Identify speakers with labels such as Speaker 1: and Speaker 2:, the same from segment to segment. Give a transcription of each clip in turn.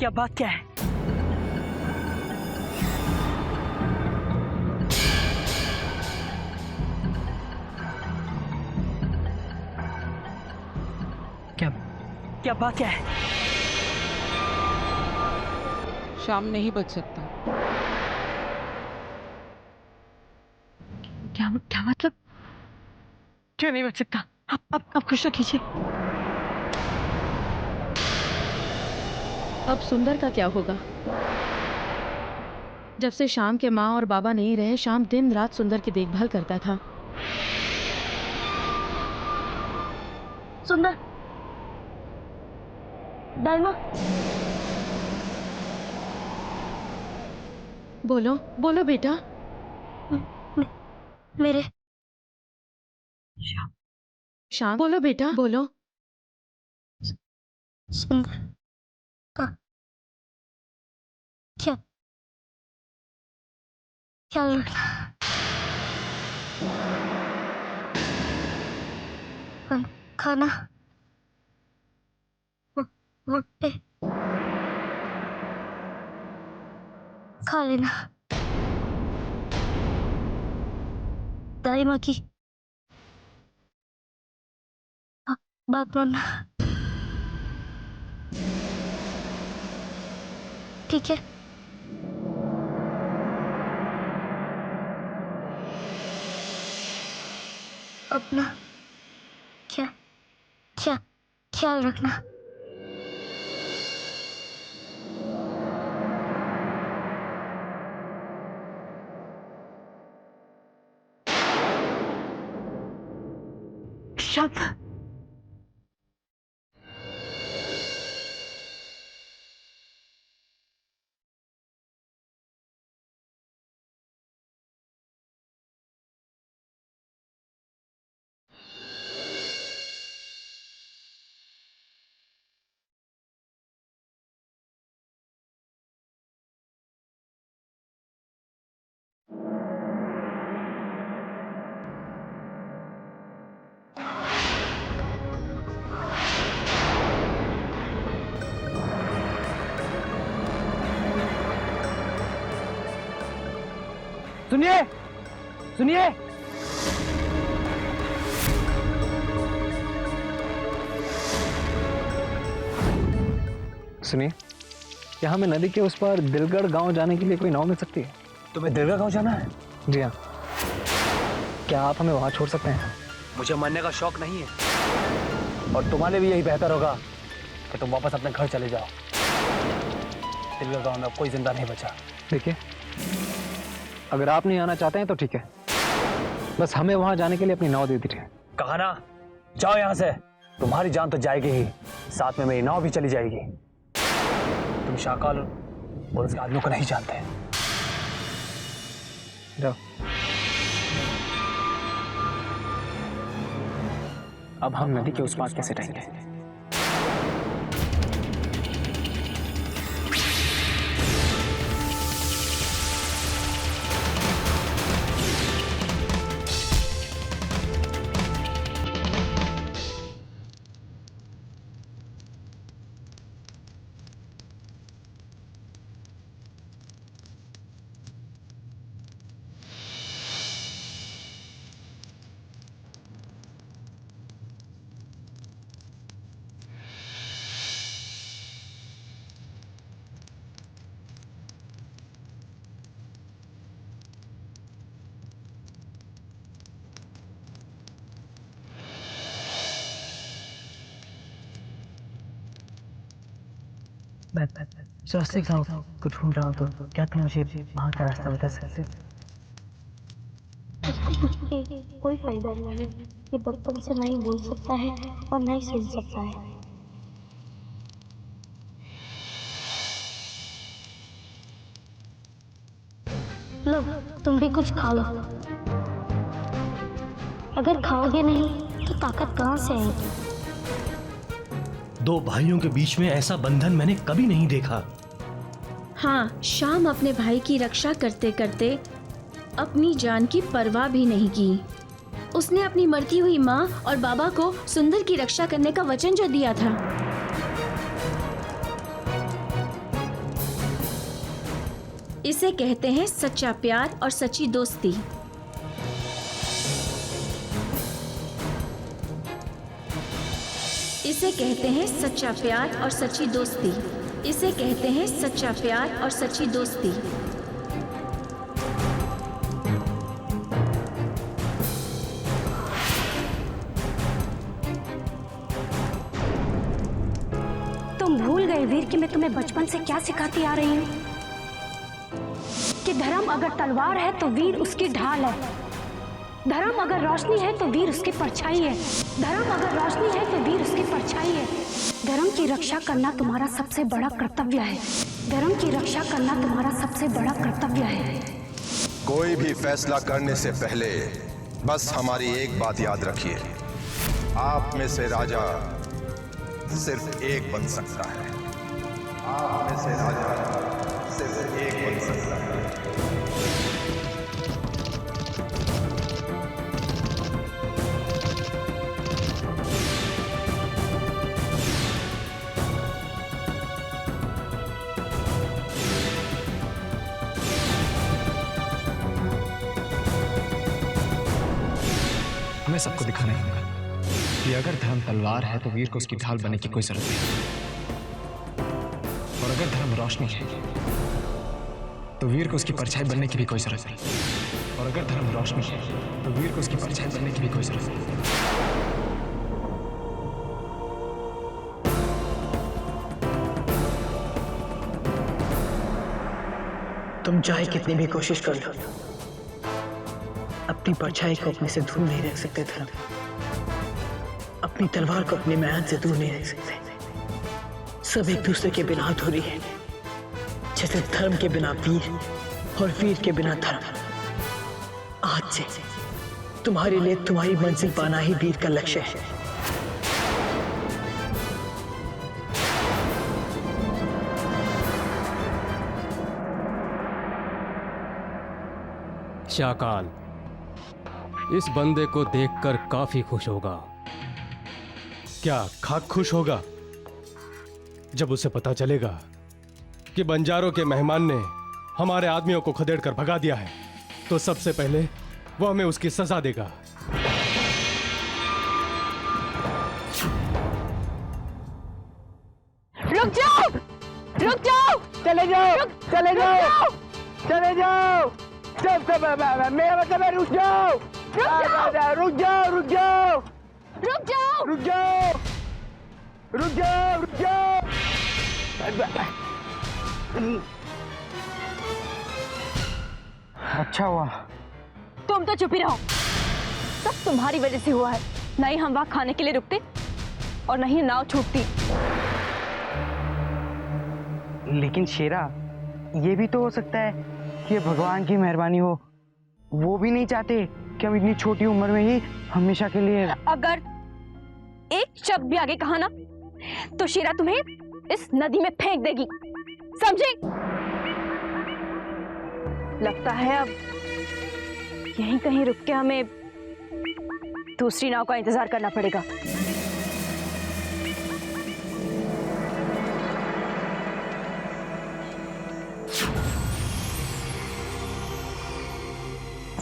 Speaker 1: क्या बात क्या है? क्या बात क्या है?
Speaker 2: श्याम नहीं बच सकता।
Speaker 1: क्या मतलब? क्यों नहीं बच सकता? आप खुश तो कीजिए।
Speaker 3: अब सुंदर का क्या होगा? जब से श्याम के माँ और बाबा नहीं रहे, श्याम दिन रात सुंदर की देखभाल करता था।
Speaker 4: सुंदर, डायना,
Speaker 3: बोलो बोलो बेटा।
Speaker 4: मेरे
Speaker 3: श्याम बोलो बेटा, बोलो।
Speaker 4: सुंदर का क्या क्या खाना वक्त पे खा लेना। दाई माँ की बात मानना, ठीक है? अपना क्या क्या ख्याल रखना।
Speaker 1: शांत। सुनिए, सुनिए।
Speaker 5: सुनिए, क्या हमें नदी के उस पार दिलगढ़ गांव जाने के लिए कोई नाव मिल सकती है?
Speaker 6: तुम्हें दिलगढ़ गांव जाना है?
Speaker 5: जी हाँ। क्या आप हमें वहां छोड़ सकते हैं?
Speaker 6: मुझे मरने का शौक नहीं है, और तुम्हारे भी यही बेहतर होगा कि तुम वापस अपने घर चले जाओ। दिलगढ़ गांव में अब कोई जिंदा नहीं बचा।
Speaker 5: देखिए, अगर आप नहीं आना चाहते हैं तो ठीक है, बस हमें वहां जाने के लिए अपनी नाव दे दीजिए।
Speaker 6: कहा ना, जाओ यहाँ से। तुम्हारी जान तो जाएगी ही, साथ में मेरी नाव भी चली जाएगी। तुम शाकाल और उसके आदमियों को नहीं जानते।
Speaker 5: जाओ।
Speaker 6: अब हम नदी के उस पार कैसे रहेंगे?
Speaker 1: मैं स्वस्तिक गाँव को ढूंढ रहा हूँ, तो क्या तुम मुझे वहाँ का रास्ता बता सकते हो?
Speaker 4: कोई फायदा नहीं है। ये बचपन से नहीं बोल सकता है और नहीं सुन सकता है। लो, तुम भी कुछ खा लो। अगर खाओगे नहीं तो ताकत कहाँ से आएगी?
Speaker 7: दो भाइयों के बीच में ऐसा बंधन मैंने कभी नहीं देखा।
Speaker 3: हाँ, श्याम अपने भाई की रक्षा करते करते अपनी जान की परवाह भी नहीं की। उसने अपनी मरती हुई माँ और बाबा को सुंदर की रक्षा करने का वचन जो दिया था। इसे कहते हैं सच्चा प्यार और सच्ची दोस्ती। इसे कहते हैं सच्चा प्यार और सच्ची दोस्ती। इसे कहते हैं सच्चा प्यार और सच्ची दोस्ती।
Speaker 4: तुम भूल गए वीर कि मैं तुम्हें बचपन से क्या सिखाती आ रही हूँ, कि धर्म अगर तलवार है तो वीर उसकी ढाल है, धर्म अगर रोशनी है तो वीर उसकी परछाई है, धर्म अगर रोशनी है तो वीर उसकी परछाई है। धर्म की रक्षा करना तुम्हारा सबसे बड़ा कर्तव्य है, धर्म की रक्षा करना तुम्हारा सबसे बड़ा कर्तव्य है।
Speaker 8: कोई भी फैसला करने से पहले बस हमारी एक बात याद रखिए, आप में से राजा सिर्फ एक बन सकता है, आप में से राजा सिर्फ एक बन सकता है।
Speaker 5: हमें सबको दिखाना है कि अगर धर्म तलवार है तो वीर को उसकी ढाल बनने की कोई जरूरत नहीं, और अगर धर्म रोशनी है तो वीर को उसकी परछाई बनने की भी कोई जरूरत नहीं, और अगर धर्म रोशनी है तो वीर को उसकी परछाई बनने की भी कोई जरूरत नहीं।
Speaker 1: तुम चाहे कितनी भी कोशिश कर लो, अपनी परछाई को अपने से दूर नहीं रख सकते धर्म, अपनी तलवार को अपने मैदान से दूर नहीं रख सकते। सब एक दूसरे के बिना अधूरी है, जैसे धर्म के बिना वीर और वीर के बिना धर्म। आज से तुम्हारे लिए तुम्हारी मंजिल पाना ही वीर का लक्ष्य है।
Speaker 9: शाकाल इस बंदे को देखकर काफी खुश होगा।
Speaker 7: क्या खाक खुश होगा जब उसे पता चलेगा कि बंजारों के मेहमान ने हमारे आदमियों को खदेड़ कर भगा दिया है, तो सबसे पहले वो हमें उसकी सजा देगा।
Speaker 10: रुक जाओ, रुक जाओ, चले जाओ, चले जाओ, चले जाओ, मेरा मतलब है रुक जाओ, रुक जाओ, रुक जाओ, रुक जाओ, रुक जाओ, रुक जाओ, रुक जाओ, रुक जाओ।
Speaker 5: अच्छा हुआ
Speaker 10: तुम तो चुप ही रहो, सब तुम्हारी वजह से हुआ है। नहीं हम वहां खाने के लिए रुकते और नहीं नाव छूटती।
Speaker 11: लेकिन शेरा, ये भी तो हो सकता है कि भगवान की मेहरबानी हो, वो भी नहीं चाहते कि हम इतनी छोटी उम्र में ही हमेशा के लिए।
Speaker 10: अगर एक शब्द भी आगे कहा ना तो शेरा तुम्हें इस नदी में फेंक देगी, समझे? लगता है अब यहीं कहीं रुक के हमें दूसरी नाव का इंतजार करना पड़ेगा।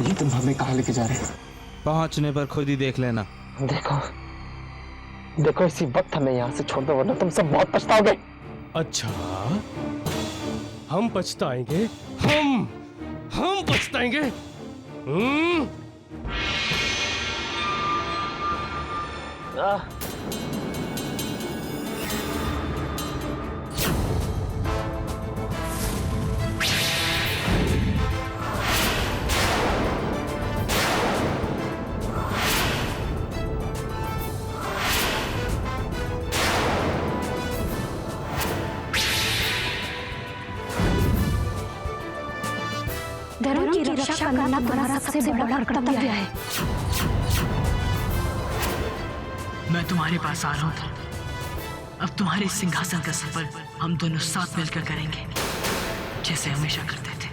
Speaker 5: ये तुम हमें कहाँ लेके जा रहे हो?
Speaker 12: पहुंचने पर खुद ही देख लेना।
Speaker 5: देखो देखो, इसी वक्त हमें यहाँ से छोड़ दो वरना तुम सब बहुत पछताओगे।
Speaker 7: अच्छा, हम पछताएंगे? हम पछताएंगे?
Speaker 4: धर्म की रक्षा करना तुम्हारा सबसे बड़ा कर्तव्य है।
Speaker 1: मैं तुम्हारे पास आ रहा हूँ। अब तुम्हारे सिंहासन का सफर हम दोनों साथ मिलकर करेंगे, जैसे हमेशा करते थे।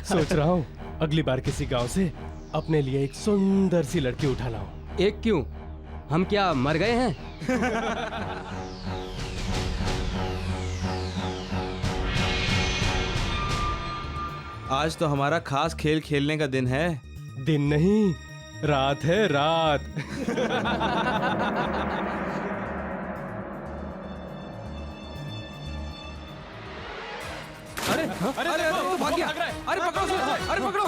Speaker 7: सोच रहा हूँ अगली बार किसी गांव से अपने लिए एक सुंदर सी लड़की उठा लाऊं।
Speaker 9: एक क्यों? हम क्या मर गए हैं?
Speaker 12: आज तो हमारा खास खेल खेलने का दिन है।
Speaker 7: दिन नहीं, रात है, रात।
Speaker 9: अरे अरे भाग गया। अरे पकड़ो उसे, अरे पकड़ो।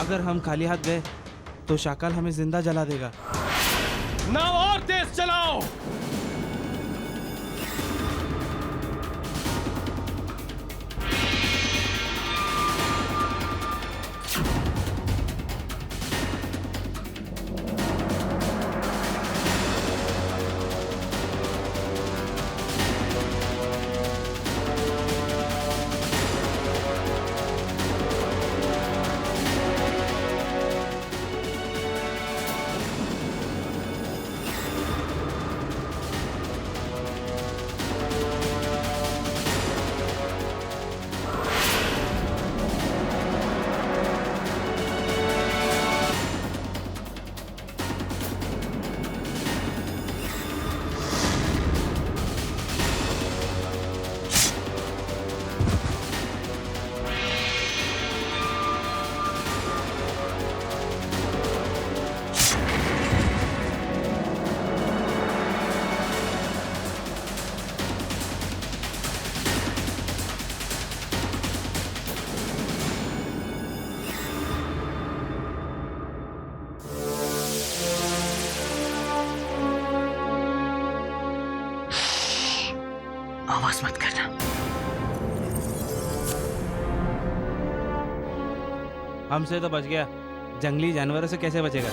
Speaker 12: अगर हम खाली हाथ गए तो शाकाल हमें जिंदा जला देगा।
Speaker 7: नाव और तेज चलाओ।
Speaker 1: आवाज मत करना।
Speaker 12: हमसे तो बच गया, जंगली जानवरों से कैसे बचेगा?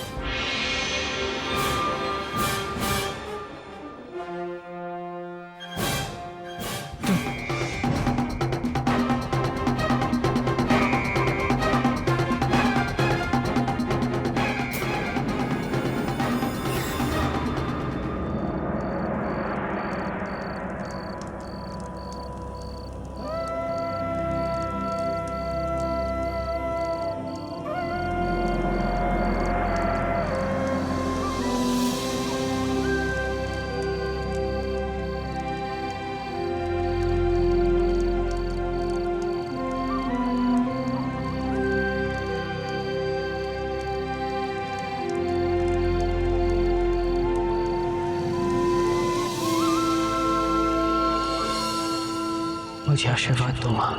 Speaker 1: मुझे आशीर्वाद दो मां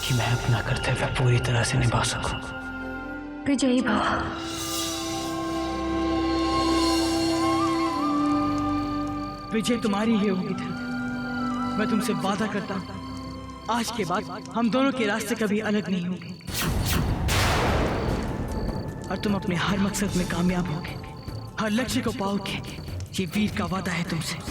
Speaker 1: कि मैं अपना कर्तव्य पूरी तरह से निभा सकूं।
Speaker 4: विजयी भव।
Speaker 13: विजय तुम्हारी ही होगी धर्म। मैं तुमसे वादा करता हूं, आज के बाद हम दोनों के रास्ते कभी अलग नहीं होंगे और तुम अपने हर मकसद में कामयाब होगे, हर लक्ष्य को पाओगे। ये वीर का वादा है तुमसे।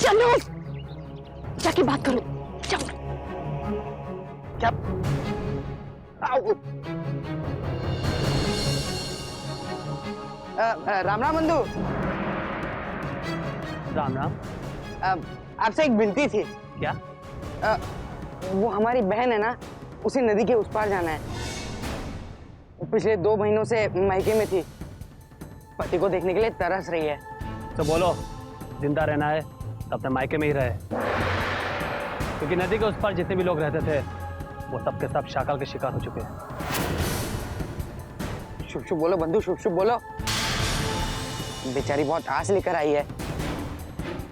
Speaker 4: चलो जाके बात करो। चलो।
Speaker 10: क्या? आओ।
Speaker 11: राम राम बंधु।
Speaker 6: राम राम।
Speaker 11: आपसे एक विनती थी।
Speaker 6: क्या?
Speaker 11: वो हमारी बहन है ना, उसे नदी के उस पार जाना है। वो पिछले 2 महीनों से मायके में थी, पति को देखने के लिए तरस रही है।
Speaker 6: तो बोलो, जिंदा रहना है तो अपने मायके में ही रहे, क्योंकि नदी के उस पार जितने भी लोग रहते थे वो सब के सब शाकाल के शिकार हो चुके हैं।
Speaker 11: शुभ शुभ बोलो बंधु, शुभ शुभ बोलो। बेचारी बहुत आस लेकर आई है,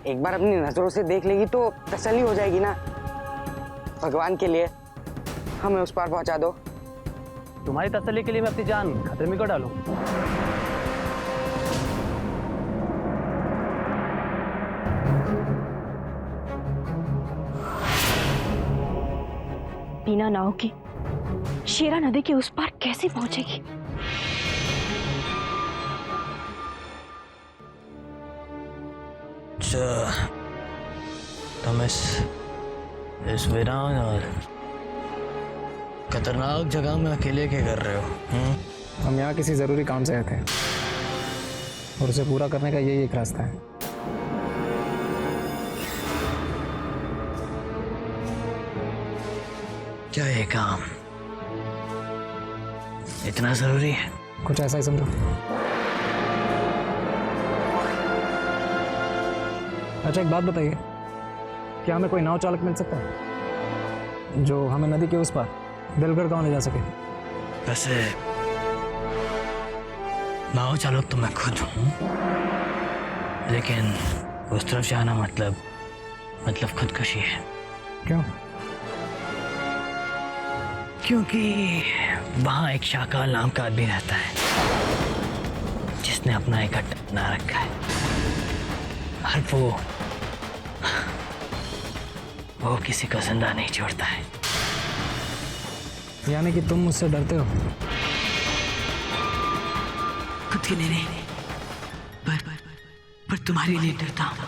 Speaker 11: एक बार अपनी नजरों से देख लेगी तो तसल्ली हो जाएगी ना। भगवान के लिए हमें उस पार पहुंचा दो।
Speaker 6: तुम्हारी तसल्ली के लिए मैं अपनी जान खतरे में क्यों डालूं?
Speaker 4: बिना नाव के शेरा नदी के उस पार कैसे पहुंचेगी?
Speaker 14: तुम इस वीरान और खतरनाक जगह में अकेले क्या कर रहे हो?
Speaker 5: हम यहाँ किसी ज़रूरी काम से आए थे और उसे पूरा करने का यही एक रास्ता है।
Speaker 14: क्या ये काम इतना ज़रूरी है?
Speaker 5: कुछ ऐसा ही समझो। अच्छा एक बात बताइए, क्या हमें कोई नाव चालक मिल सकता है जो हमें नदी के उस पार दिलगढ़ गांव ले जा सके?
Speaker 14: वैसे नाव चालक तो मैं खुद हूँ, लेकिन उस तरफ जाना मतलब खुदकुशी है।
Speaker 5: क्यों?
Speaker 14: क्योंकि वहाँ एक शाकाल नाम का आदमी रहता है जिसने अपना एक अड्डा बना रखा है, और वो किसी को जिंदा नहीं छोड़ता है।
Speaker 5: यानी कि तुम मुझसे डरते हो?
Speaker 1: खुद के लिए नहीं, पर तुम्हारे लिए डरता हूँ।